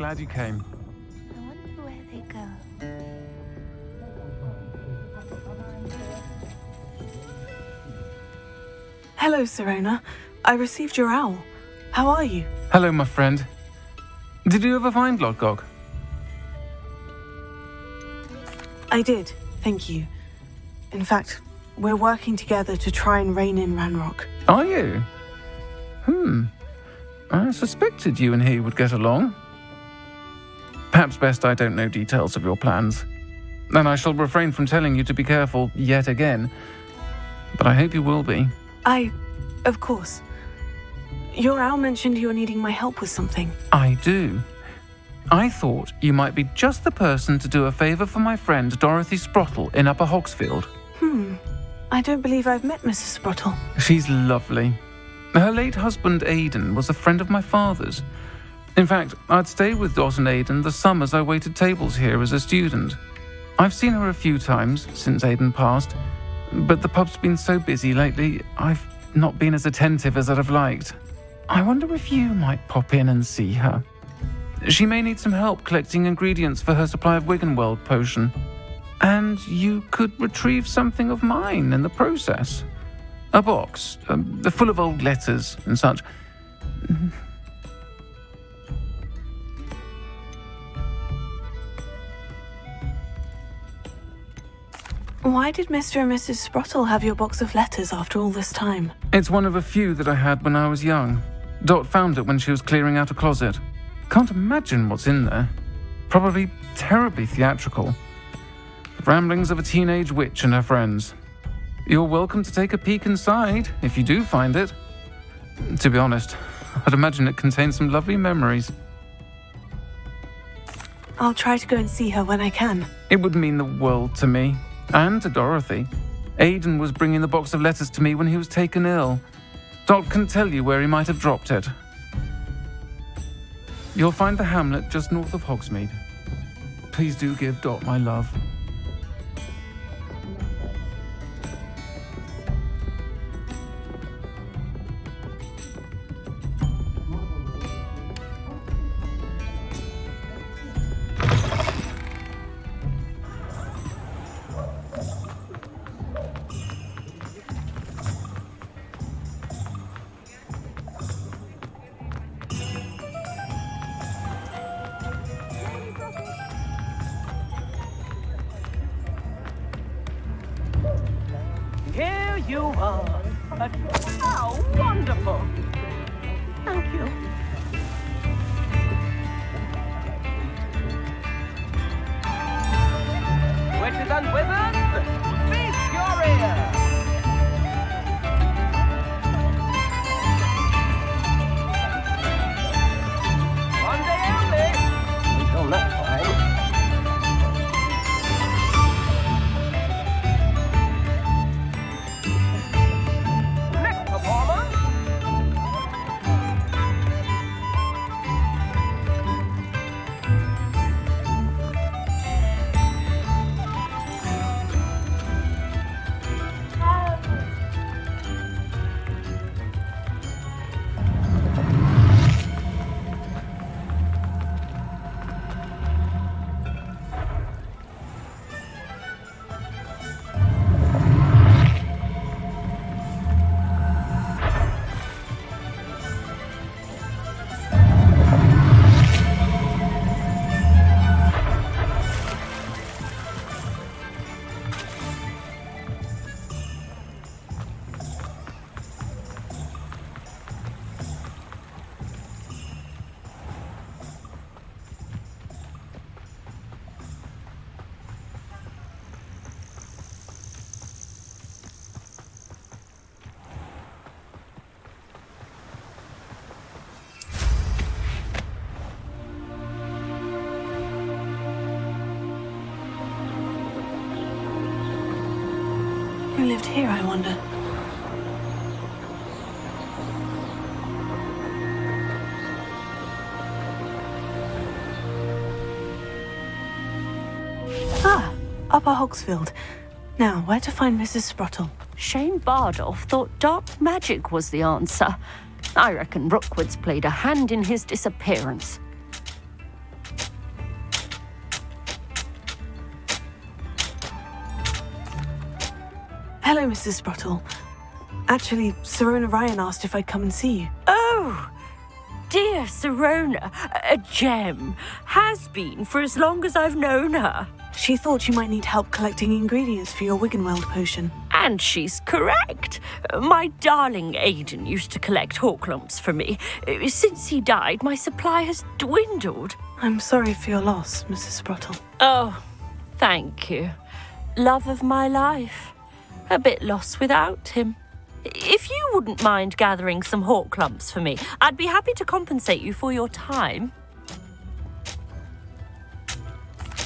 glad you came. I wonder where they go. Hello, Serena. I received your owl. How are you? Hello, my friend. Did you ever find Lodgok? I did, thank you. In fact, we're working together to try and rein in Ranrock. Are you? I suspected you and he would get along. Perhaps best I don't know details of your plans. And I shall refrain from telling you to be careful yet again. But I hope you will be. Of course. Your owl mentioned you're needing my help with something. I do. I thought you might be just the person to do a favour for my friend Dorothy Sprottle in Upper Hogsfield. I don't believe I've met Mrs. Sprottle. She's lovely. Her late husband Aidan was a friend of my father's. In fact, I'd stayed with Dot and Aidan the summers I waited tables here as a student. I've seen her a few times since Aidan passed, but the pub's been so busy lately, I've not been as attentive as I'd have liked. I wonder if you might pop in and see her. She may need some help collecting ingredients for her supply of Wiggenweld potion. And you could retrieve something of mine in the process. A box, full of old letters and such. Why did Mr. and Mrs. Sprottle have your box of letters after all this time? It's one of a few that I had when I was young. Dot found it when she was clearing out a closet. Can't imagine what's in there. Probably terribly theatrical. The ramblings of a teenage witch and her friends. You're welcome to take a peek inside, if you do find it. To be honest, I'd imagine it contains some lovely memories. I'll try to go and see her when I can. It would mean the world to me, and to Dorothy. Aidan was bringing the box of letters to me when he was taken ill. Dot can tell you where he might have dropped it. You'll find the hamlet just north of Hogsmeade. Please do give Dot my love. Here you are. How wonderful. Thank you. Witches and wizards, feast your ears. One day only. Until next time. Who lived here, I wonder? Ah, Upper Hogsfield. Now, where to find Mrs. Sprottle? Shane Bardolph thought dark magic was the answer. I reckon Rookwood's played a hand in his disappearance. Hello, Mrs. Sprottle. Actually, Sirona Ryan asked if I'd come and see you. Oh, dear Sirona, a gem. Has been for as long as I've known her. She thought you might need help collecting ingredients for your Wiggenweld potion. And she's correct. My darling Aidan used to collect hawk lumps for me. Since he died, my supply has dwindled. I'm sorry for your loss, Mrs. Sprottle. Oh, thank you. Love of my life. A bit lost without him. If you wouldn't mind gathering some hawk lumps for me, I'd be happy to compensate you for your time.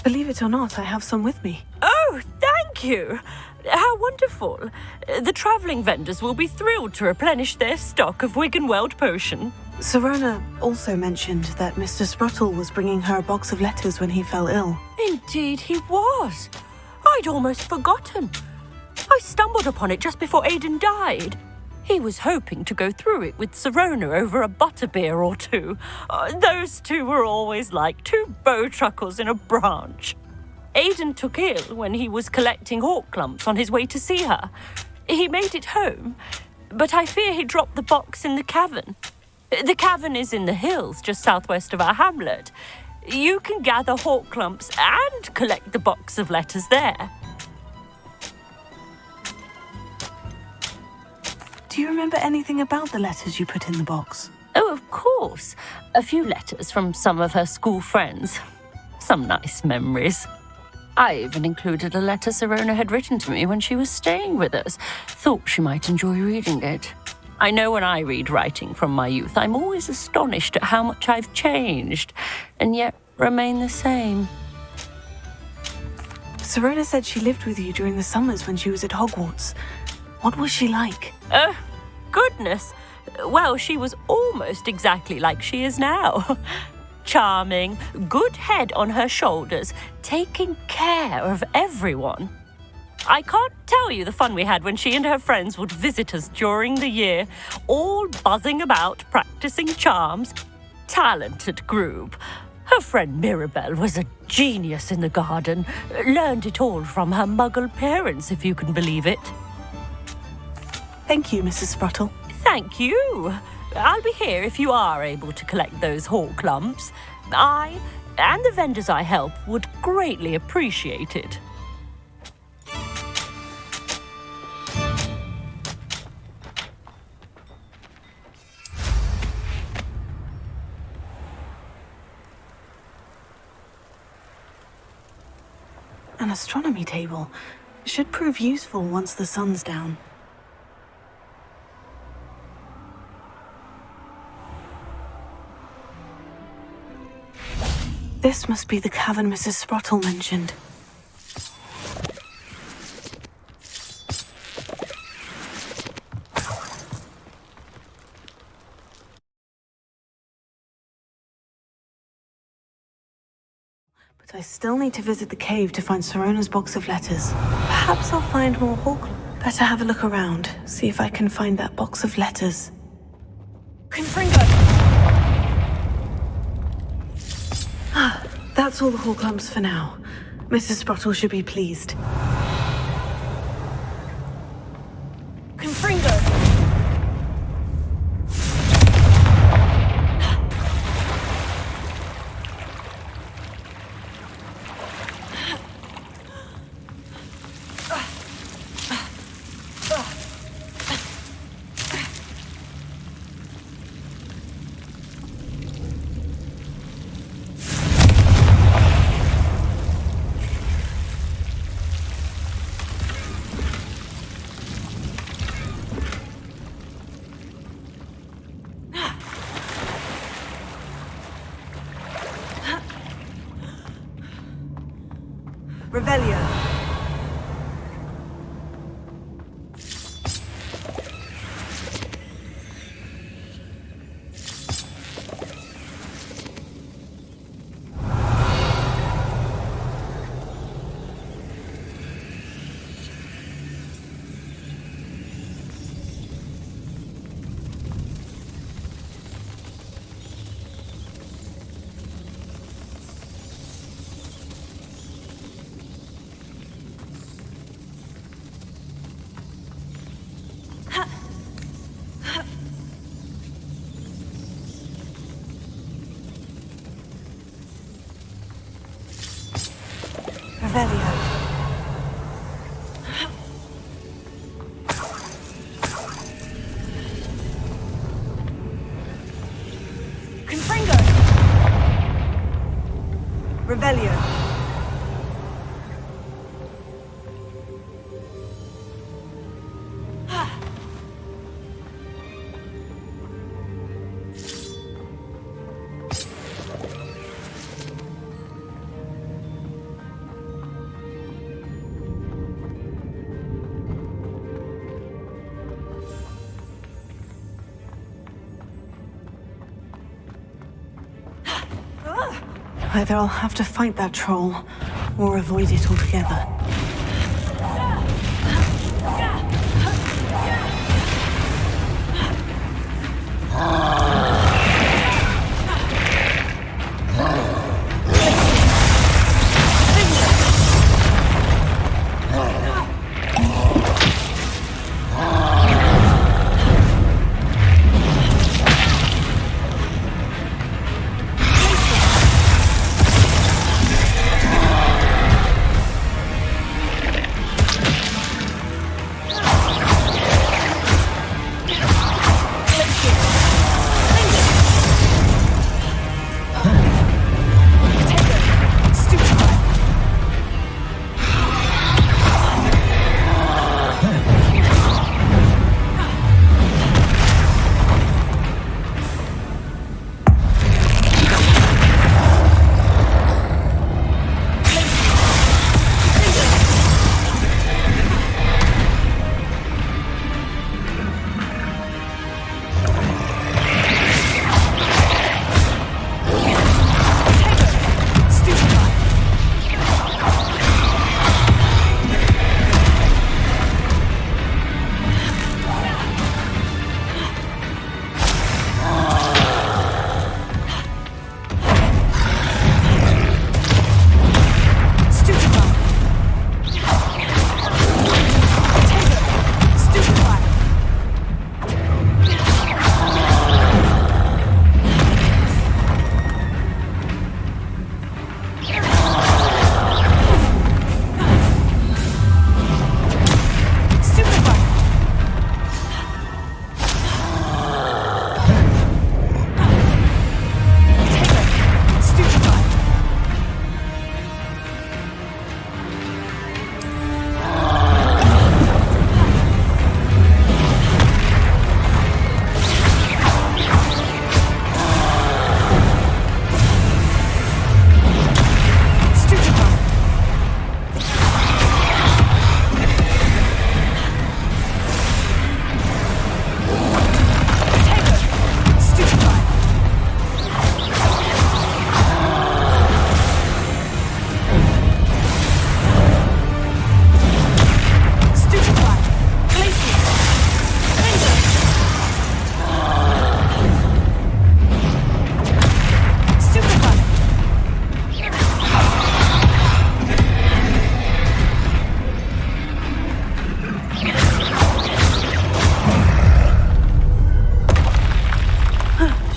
Believe it or not, I have some with me. Oh, thank you. How wonderful. The travelling vendors will be thrilled to replenish their stock of Wiggenweld potion. Sirona also mentioned that Mr. Sprottle was bringing her a box of letters when he fell ill. Indeed he was. I'd almost forgotten. I stumbled upon it just before Aidan died. He was hoping to go through it with Sirona over a butterbeer or two. Those two were always like two bowtruckles in a branch. Aidan took ill when he was collecting hawk lumps on his way to see her. He made it home, but I fear he dropped the box in the cavern. The cavern is in the hills just southwest of our hamlet. You can gather hawk lumps and collect the box of letters there. Do you remember anything about the letters you put in the box? Oh, of course. A few letters from some of her school friends. Some nice memories. I even included a letter Sirona had written to me when she was staying with us. Thought she might enjoy reading it. I know when I read writing from my youth, I'm always astonished at how much I've changed, and yet remain the same. Sirona said she lived with you during the summers when she was at Hogwarts. What was she like? Oh, goodness. Well, she was almost exactly like she is now. Charming, good head on her shoulders, taking care of everyone. I can't tell you the fun we had when she and her friends would visit us during the year, all buzzing about, practicing charms. Talented group. Her friend Mirabelle was a genius in the garden. Learned it all from her muggle parents, if you can believe it. Thank you, Mrs. Sprottle. Thank you. I'll be here if you are able to collect those hawk lumps. I and the vendors I help would greatly appreciate it. An astronomy table. Should prove useful once the sun's down. This must be the cavern Mrs. Sprottle mentioned. But I still need to visit the cave to find Sirona's box of letters. Perhaps I'll find more hawk. Better have a look around, see if I can find that box of letters. Confringo! That's all the hawk lumps for now. Mrs. Sprottle should be pleased. Confringo! Revelio. Revelio. Either I'll have to fight that troll, or avoid it altogether.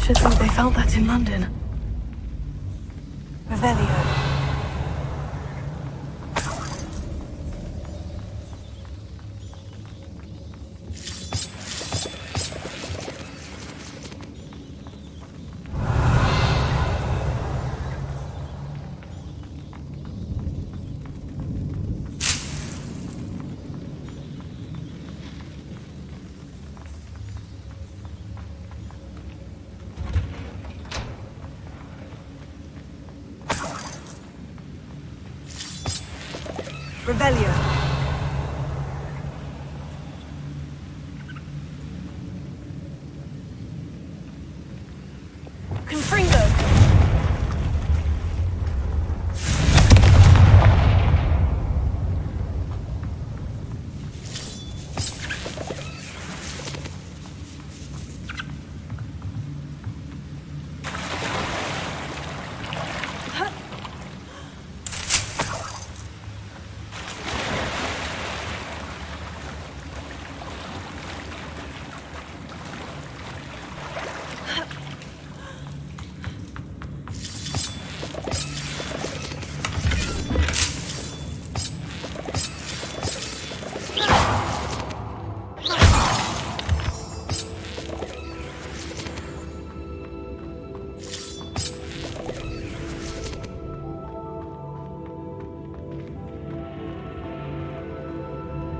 Should think they felt that in London. Revelio. Revelio. Confringo.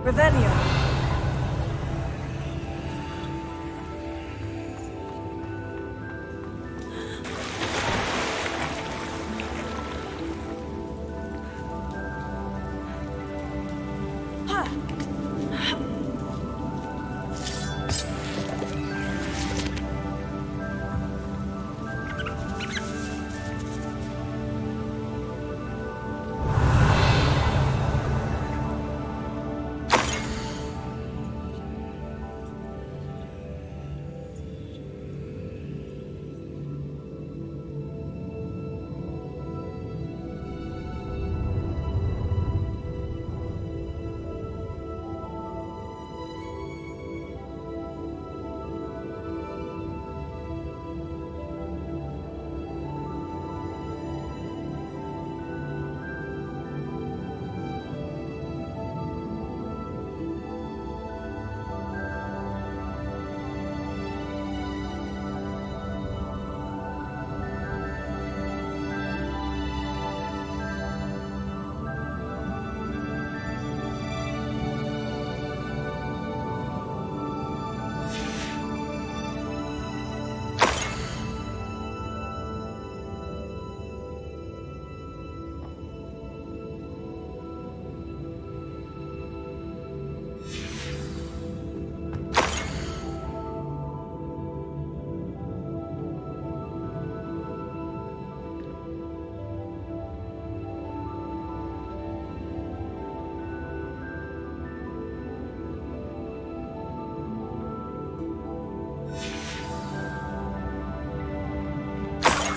Revelio.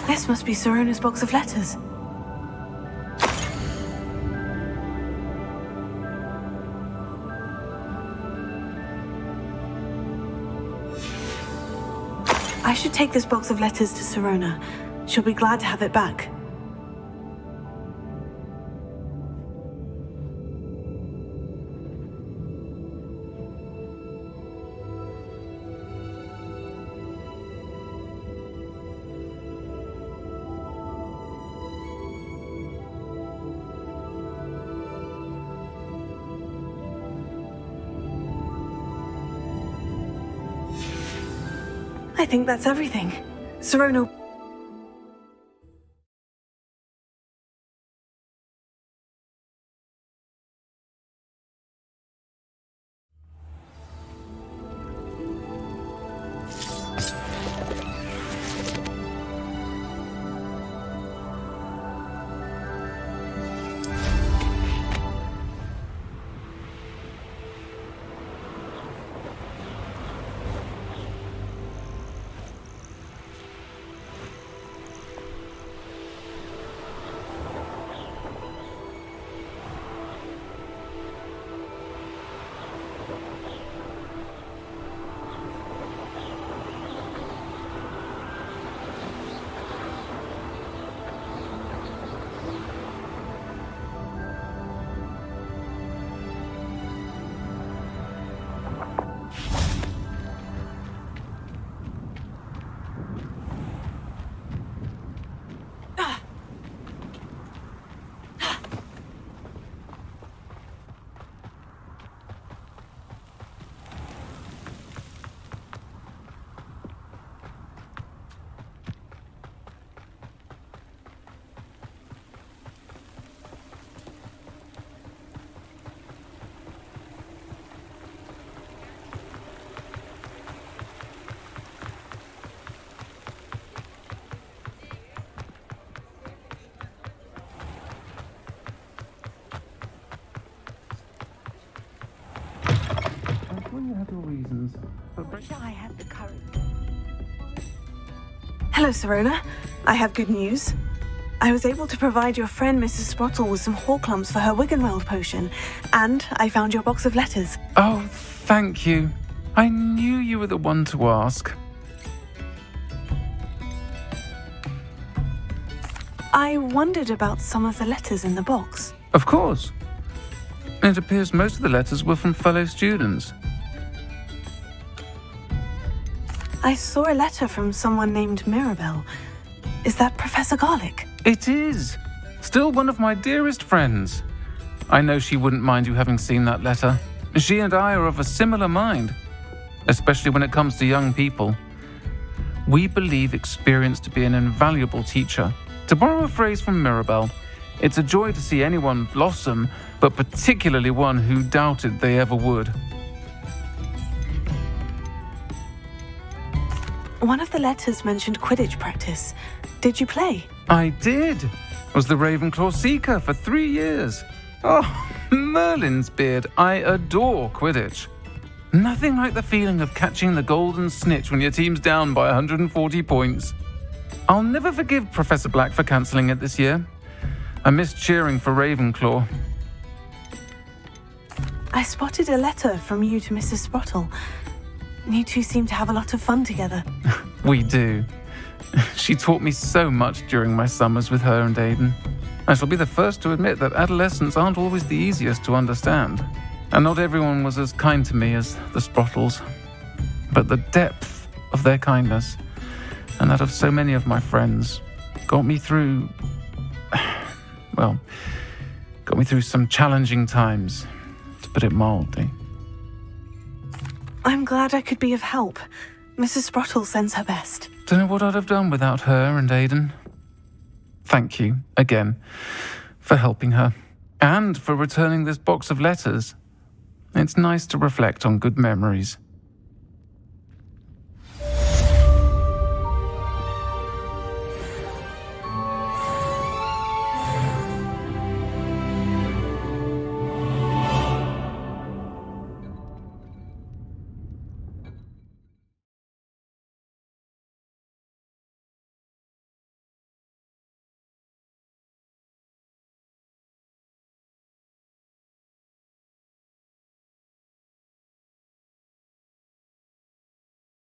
This must be Sirona's box of letters. I should take this box of letters to Sirona. She'll be glad to have it back. I think that's everything. Sirona... You had your reasons, but I had the courage. Hello, Sirona. I have good news. I was able to provide your friend Mrs. Sprottle with some Horklumps for her Wiggenweld potion, and I found your box of letters. Oh, thank you. I knew you were the one to ask. I wondered about some of the letters in the box. Of course. It appears most of the letters were from fellow students. I saw a letter from someone named Mirabelle. Is that Professor Garlick? It is. Still one of my dearest friends. I know she wouldn't mind you having seen that letter. She and I are of a similar mind, especially when it comes to young people. We believe experience to be an invaluable teacher. To borrow a phrase from Mirabelle, it's a joy to see anyone blossom, but particularly one who doubted they ever would. One of the letters mentioned Quidditch practice. Did you play? I did. Was the Ravenclaw Seeker for 3 years. Oh, Merlin's beard. I adore Quidditch. Nothing like the feeling of catching the golden snitch when your team's down by 140 points. I'll never forgive Professor Black for cancelling it this year. I missed cheering for Ravenclaw. I spotted a letter from you to Mrs. Sprottle. You two seem to have a lot of fun together. We do. She taught me so much during my summers with her and Aidan. I shall be the first to admit that adolescents aren't always the easiest to understand. And not everyone was as kind to me as the Sprottles. But the depth of their kindness, and that of so many of my friends, got me through some challenging times, to put it mildly. I'm glad I could be of help. Mrs. Sprottle sends her best. Don't know what I'd have done without her and Aidan. Thank you, again, for helping her, and for returning this box of letters. It's nice to reflect on good memories.